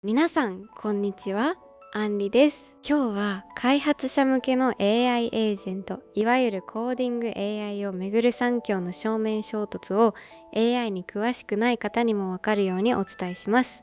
皆さんこんにちは、アンリです。今日は開発者向けの AI エージェント、いわゆるコーディング AI をめぐる産業の正面衝突を AI に詳しくない方にもわかるようにお伝えします。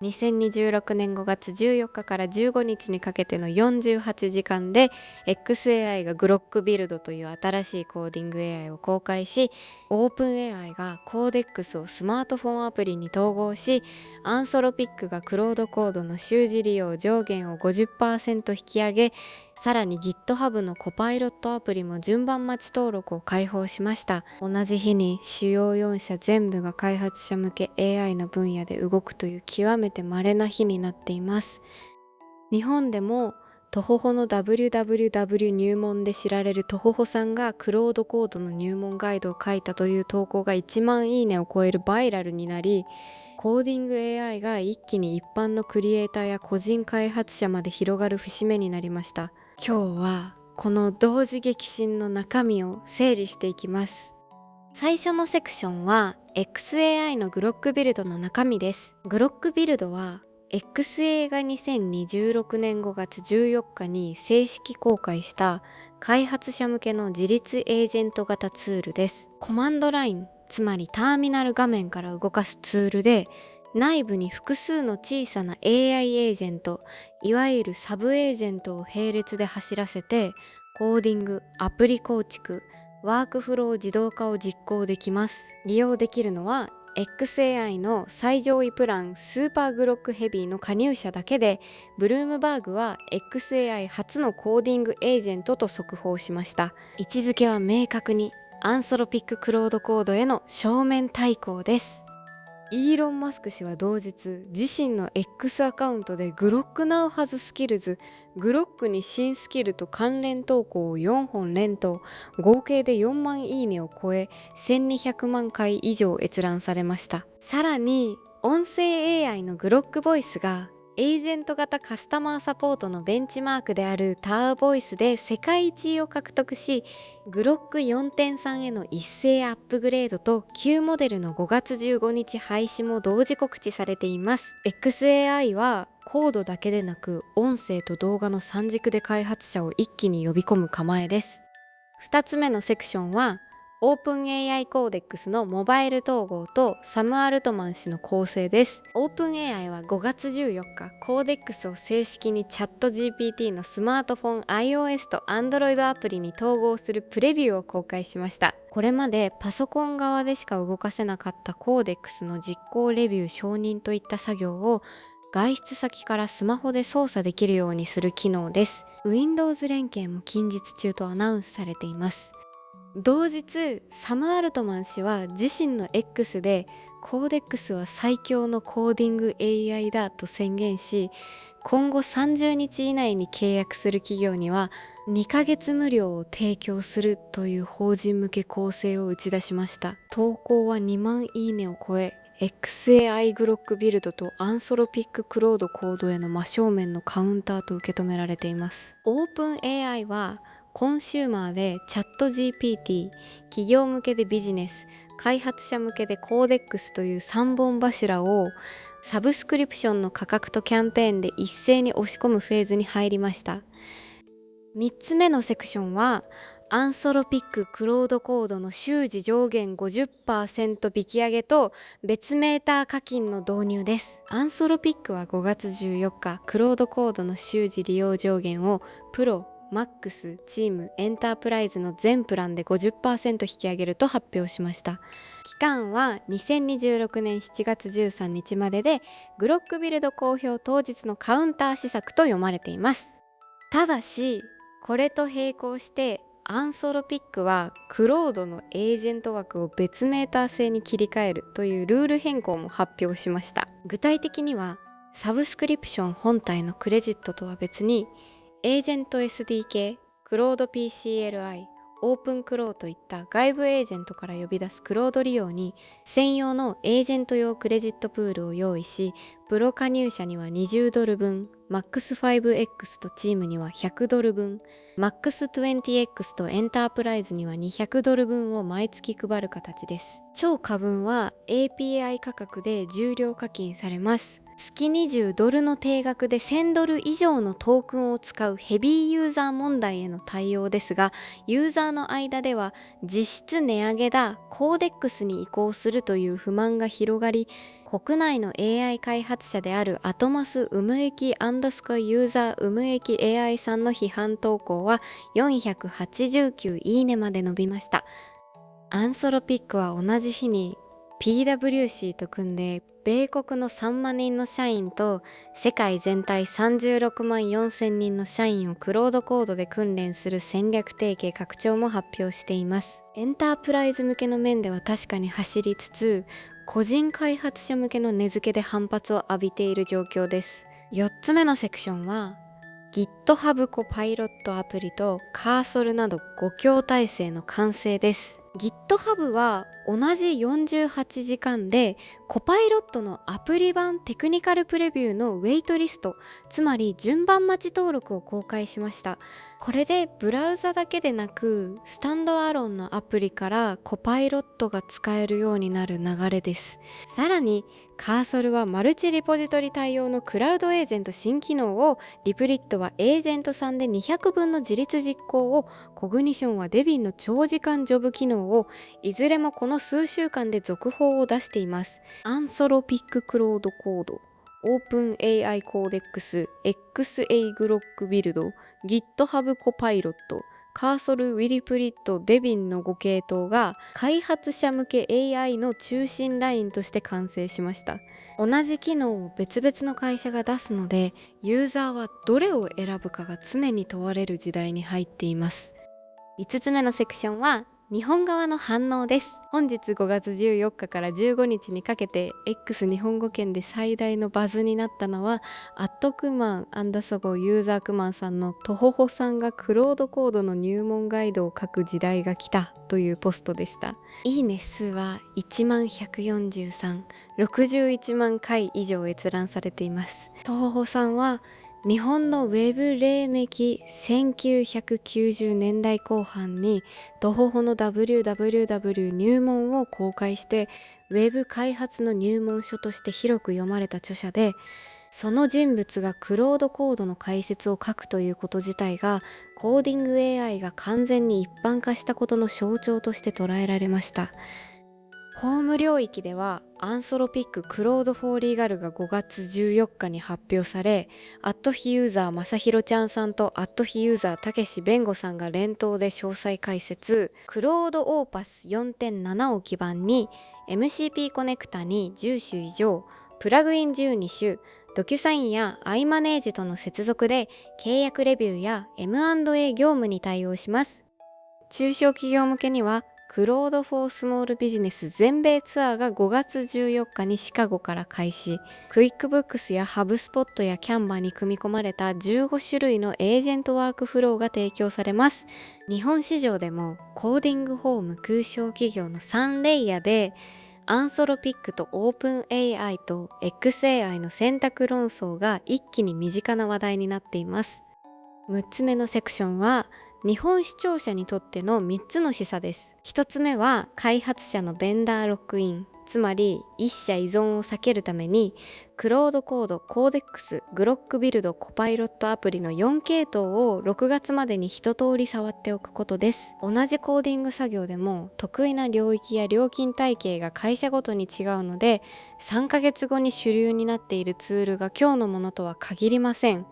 2026年5月14日から15日にかけての48時間で XAI がグロックビルドという新しいコーディング AI を公開し、オープン AI がコーデックスをスマートフォンアプリに統合し、アンソロピックがクロードコードの習字利用上限を 50% 引き上げ、さらに GitHub のコパイロットアプリも順番待ち登録を開放しました。同じ日に主要4社全部が開発者向け AI の分野で動くという極めて稀な日になっています。日本でもトホホの www 入門で知られるトホホさんがクロードコードの入門ガイドを書いたという投稿が1万いいねを超えるバイラルになり、コーディング AI が一気に一般のクリエイターや個人開発者まで広がる節目になりました。今日はこの同時激震の中身を整理していきます。最初のセクションは XAI のグロックビルドの中身です。グロックビルドは XA が2026年5月14日に正式公開した開発者向けの自立エージェント型ツールです。コマンドライン、つまりターミナル画面から動かすツールで、内部に複数の小さな AI エージェント、いわゆるサブエージェントを並列で走らせて、コーディング、アプリ構築、ワークフロー自動化を実行できます。利用できるのは XAI の最上位プランスーパーグロックヘビーの加入者だけで、ブルームバーグは XAI 初のコーディングエージェントと速報しました。位置づけは明確にアンソロピッククロードコードへの正面対抗です。イーロン・マスク氏は同日、自身の X アカウントでグロックナウハズスキルズ、グロックに新スキルと関連投稿を4本連投、合計で4万いいねを超え、1200万回以上閲覧されました。さらに、音声 AI のグロックボイスがエージェント型カスタマーサポートのベンチマークであるターボイスで世界一位を獲得し、グロック4.3への一斉アップグレードと旧モデルの5月15日廃止も同時告知されています。 XAI はコードだけでなく音声と動画の3軸で開発者を一気に呼び込む構えです。2つ目のセクションはオープン AI コーデックスのモバイル統合とサム・アルトマン氏の構成です。オープン AI は5月14日、コーデックスを正式にチャット GPT のスマートフォン iOS と Android アプリに統合するプレビューを公開しました。これまでパソコン側でしか動かせなかったコーデックスの実行レビュー承認といった作業を外出先からスマホで操作できるようにする機能です。Windows 連携も近日中とアナウンスされています。同日、サム・アルトマン氏は自身の X でコーデックスは最強のコーディング AI だと宣言し、今後30日以内に契約する企業には2ヶ月無料を提供するという法人向け構成を打ち出しました。投稿は2万いいねを超え、XAI グロックビルドとアンソロピッククロードコードへの真正面のカウンターと受け止められています。オープン AI はコンシューマーでチャット GPT、企業向けでビジネス、開発者向けでコーデックスという3本柱をサブスクリプションの価格とキャンペーンで一斉に押し込むフェーズに入りました。3つ目のセクションはアンソロピッククロードコードの習字上限 50% 引き上げと別メーター課金の導入です。アンソロピックは5月14日、クロードコードの習字利用上限をプロ、マックス、チーム、エンタープライズの全プランで 50% 引き上げると発表しました。期間は2026年7月13日までで、グロックビルド公表当日のカウンター施策と読まれています。ただし、これと並行してアンソロピックはクロードのエージェント枠を別メーター製に切り替えるというルール変更も発表しました。具体的にはサブスクリプション本体のクレジットとは別にエージェント SDK、クロード PCLI、オープンクローといった外部エージェントから呼び出すクロード利用に専用のエージェント用クレジットプールを用意し、プロ加入者には20ドル分、MAX5X とチームには100ドル分、MAX20X とエンタープライズには200ドル分を毎月配る形です。超過分は API 価格で重量課金されます。月20ドルの定額で1000ドル以上のトークンを使うヘビーユーザー問題への対応ですが、ユーザーの間では実質値上げだ、コーデックスに移行するという不満が広がり、国内の AI 開発者であるアトマス・ウムエキアンダースコアユーザーウムエキ AI さんの批判投稿は489いいねまで伸びました。アンソロピックは同じ日にPwC と組んで米国の3万人の社員と世界全体36万4千人の社員をクロードコードで訓練する戦略提携拡張も発表しています。エンタープライズ向けの面では確かに走りつつ、個人開発者向けの根付けで反発を浴びている状況です。4つ目のセクションは GitHub コパイロットアプリとカーソルなど5強体制の完成です。GitHub は同じ48時間でコパイロットのアプリ版テクニカルプレビューのウェイトリスト、つまり順番待ち登録を公開しました。これでブラウザだけでなくスタンドアロンのアプリからコパイロットが使えるようになる流れです。さらにカーソルはマルチリポジトリ対応のクラウドエージェント新機能を、リプリットはエージェント3で200分の自立実行を、コグニションはデビンの長時間ジョブ機能を、いずれもこの数週間で続報を出しています。アンソロピッククロードコード、オープン AI コーデックス、XA グロックビルド、GitHub コパイロット、カーソル、ウィリプリット、デビンの5系統が開発者向け AI の中心ラインとして完成しました。同じ機能を別々の会社が出すので、ユーザーはどれを選ぶかが常に問われる時代に入っています。5つ目のセクションは日本側の反応です。本日5月14日から15日にかけて X 日本語圏で最大のバズになったのは、アットクマンアンダソゴユーザークマンさんのとほほさんがクロードコードの入門ガイドを書く時代が来たというポストでした。いいね数は1万143、61万回以上閲覧されています。とほほさんは日本のウェブ黎明1990年代後半にトホホの www 入門を公開して、ウェブ開発の入門書として広く読まれた著者で、その人物がクロードコードの解説を書くということ自体が、コーディング AI が完全に一般化したことの象徴として捉えられました。法務領域ではアンソロピッククロードフォーリーガルが5月14日に発表され、アットヒユーザーまさひろちゃんさんとアットヒユーザーたけし弁護さんが連投で詳細解説。クロードオーパス 4.7 を基盤に MCP コネクタに10種以上、プラグイン12種、ドキュサインや iManage との接続で契約レビューや M&A 業務に対応します。中小企業向けにはクロードフォースモールビジネス全米ツアーが5月14日にシカゴから開始。クイックブックスやハブスポットやキャンバーに組み込まれた15種類のエージェントワークフローが提供されます。日本市場でもコーディングホーム空小企業の3レイヤーで、アンソロピックとオープン AI と XAI の選択論争が一気に身近な話題になっています。6つ目のセクションは日本視聴者にとっての3つの示唆です。1つ目は開発者のベンダーロックイン、つまり一社依存を避けるためにクロードコード、コーデックス、グロックビルド、コパイロットアプリの4系統を6月までに一通り触っておくことです。同じコーディング作業でも得意な領域や料金体系が会社ごとに違うので、3ヶ月後に主流になっているツールが今日のものとは限りません。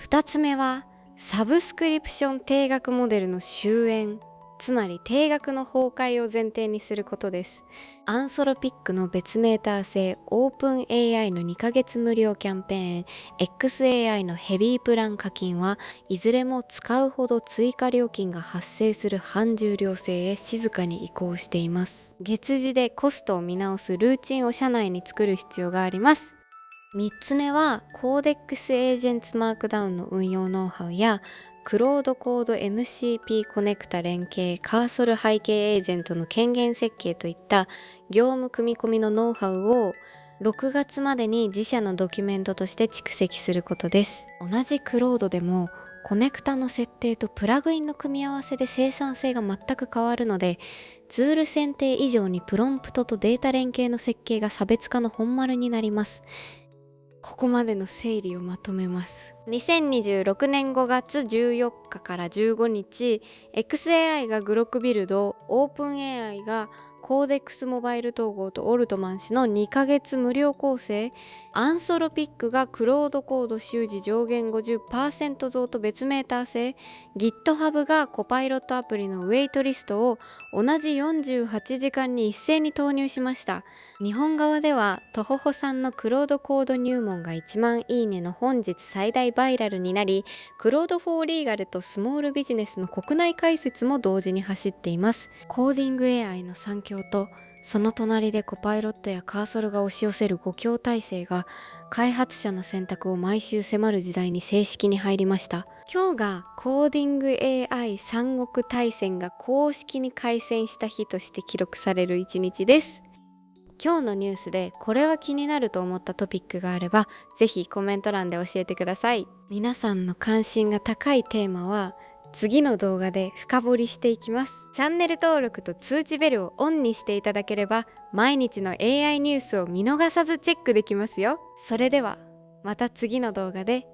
2つ目はサブスクリプション定額モデルの終焉、つまり定額の崩壊を前提にすることです。アンソロピックの別メーター製オープン AI の2ヶ月無料キャンペーン、 XAI のヘビープラン課金はいずれも使うほど追加料金が発生する半重量制へ静かに移行しています。月次でコストを見直すルーチンを社内に作る必要があります。3つ目はコーデックスエージェンツマークダウンの運用ノウハウやクロードコード MCP コネクタ連携、カーソル背景エージェントの権限設計といった業務組み込みのノウハウを6月までに自社のドキュメントとして蓄積することです。同じクロードでもコネクタの設定とプラグインの組み合わせで生産性が全く変わるので、ツール選定以上にプロンプトとデータ連携の設計が差別化の本丸になります。ここまでの整理をまとめます。2026年5月14日から15日、XAI がグロクビルド、オープン AI がコーデックスモバイル統合とオルトマン氏の2ヶ月無料構成、アンソロピックがクロードコード習字上限 50% 増と別メーター制、GitHub がコパイロットアプリのウェイトリストを同じ48時間に一斉に投入しました。日本側ではとほほさんのクロードコード入門が1万いいねの本日最大バイラルになり、クロードフォーリーガルとスモールビジネスの国内開設も同時に走っています。コーディング AI の3強とその隣でコパイロットやカーソルが押し寄せる5強体制が開発者の選択を毎週迫る時代に正式に入りました。今日がコーディング AI 三国大戦が公式に開戦した日として記録される一日です。今日のニュースでこれは気になると思ったトピックがあれば、ぜひコメント欄で教えてください。皆さんの関心が高いテーマは次の動画で深掘りしていきます。チャンネル登録と通知ベルをオンにしていただければ毎日の AI ニュースを見逃さずチェックできますよ。それではまた次の動画で